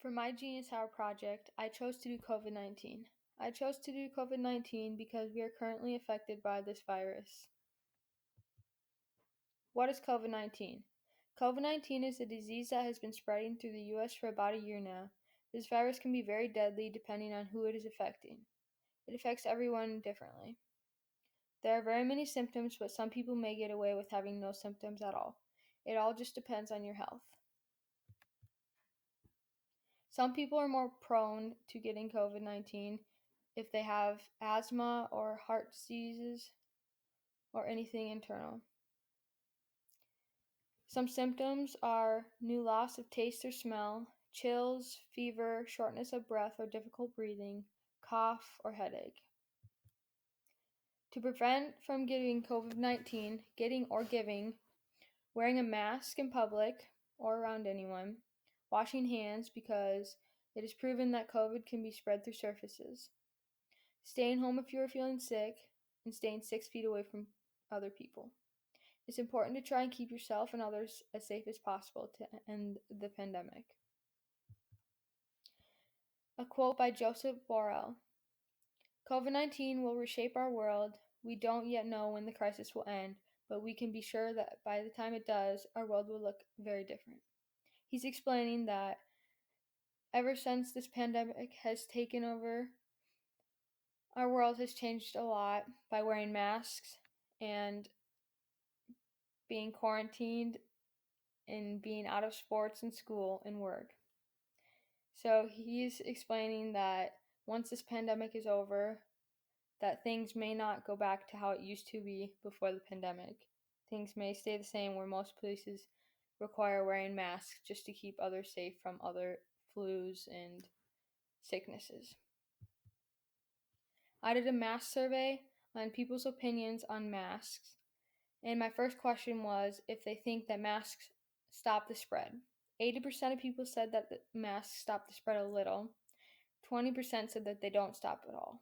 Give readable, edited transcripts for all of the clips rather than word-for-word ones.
For my Genius Hour project, I chose to do COVID 19. I chose to do COVID 19 because we are currently affected by this virus. What is COVID 19? COVID 19 is a disease that has been spreading through the US for about a year now. This virus can be very deadly depending on who it is affecting. It affects everyone differently. There are very many symptoms, but some people may get away with having no symptoms at all. It all just depends on your health. Some people are more prone to getting COVID 19 if they have asthma or heart diseases or anything internal. Some symptoms are new loss of taste or smell, chills, fever, shortness of breath or difficult breathing, cough, or headache. To prevent from getting COVID 19, getting or giving, wearing a mask in public or around anyone, washing hands because it is proven that COVID can be spread through surfaces, staying home if you are feeling sick, and staying 6 feet away from other people. It's important to try and keep yourself and others as safe as possible to end the pandemic. A quote by Joseph Borrell: COVID 19 will reshape our world. We don't yet know when the crisis will end, but we can be sure that by the time it does, our world will look very different. He's explaining that ever since this pandemic has taken over, our world has changed a lot by wearing masks and being quarantined and being out of sports and school and work. So he's explaining that once this pandemic is over, that things may not go back to how it used to be before the pandemic. Things may stay the same where most places require wearing masks just to keep others safe from other flus and sicknesses. I did a mask survey on people's opinions on masks, and my first question was if they think that masks stop the spread. 80% of people said that the masks stop the spread a little. 20% said that they don't stop at all.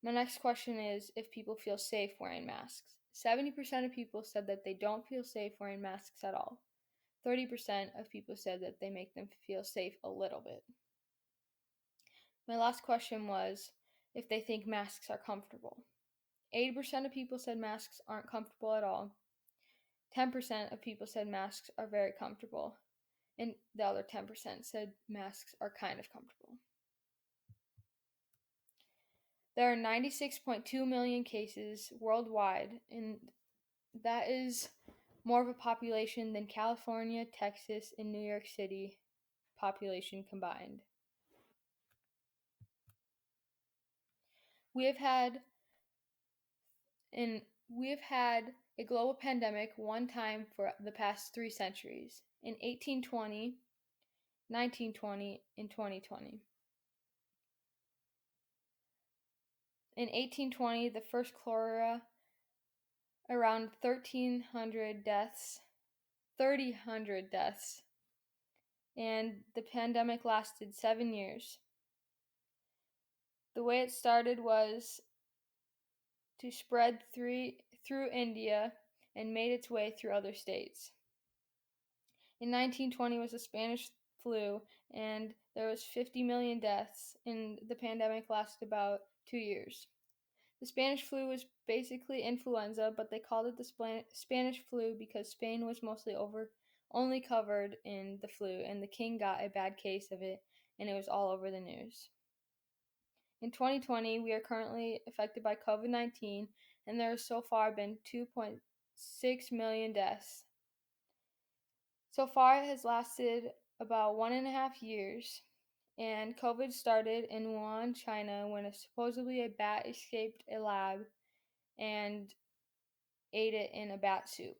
My next question is if people feel safe wearing masks. 70% of people said that they don't feel safe wearing masks at all. 30% of people said that they make them feel safe a little bit. My last question was if they think masks are comfortable. 80% of people said masks aren't comfortable at all. 10% of people said masks are very comfortable. And the other 10% said masks are kind of comfortable. There are 96.2 million cases worldwide, and that is more of a population than California, Texas, and New York City population combined. We have had we have had a global pandemic one time for the past 3 centuries, in 1820, 1920, and 2020. In 1820, the first cholera, around 1,300 deaths, 3,000 deaths, and the pandemic lasted 7 years. The way it started was to spread through India and made its way through other states. In 1920 was the Spanish flu, and there was 50 million deaths, and the pandemic lasted about 2 years. The Spanish flu was basically influenza, but they called it the Spanish flu because Spain was only covered in the flu, and the king got a bad case of it, and it was all over the news. In 2020, we are currently affected by COVID 19, and there have so far been 2.6 million deaths. So far, it has lasted about 1.5 years, and COVID started in Wuhan, China, when supposedly a bat escaped a lab and ate it in a bat soup.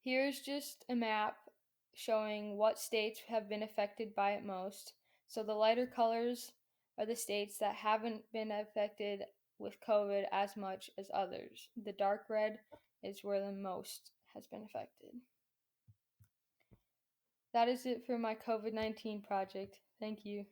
Here's just a map showing what states have been affected by it most. So the lighter colors are the states that haven't been affected with COVID as much as others. The dark red is where the most has been affected. That is it for my COVID 19 project. Thank you.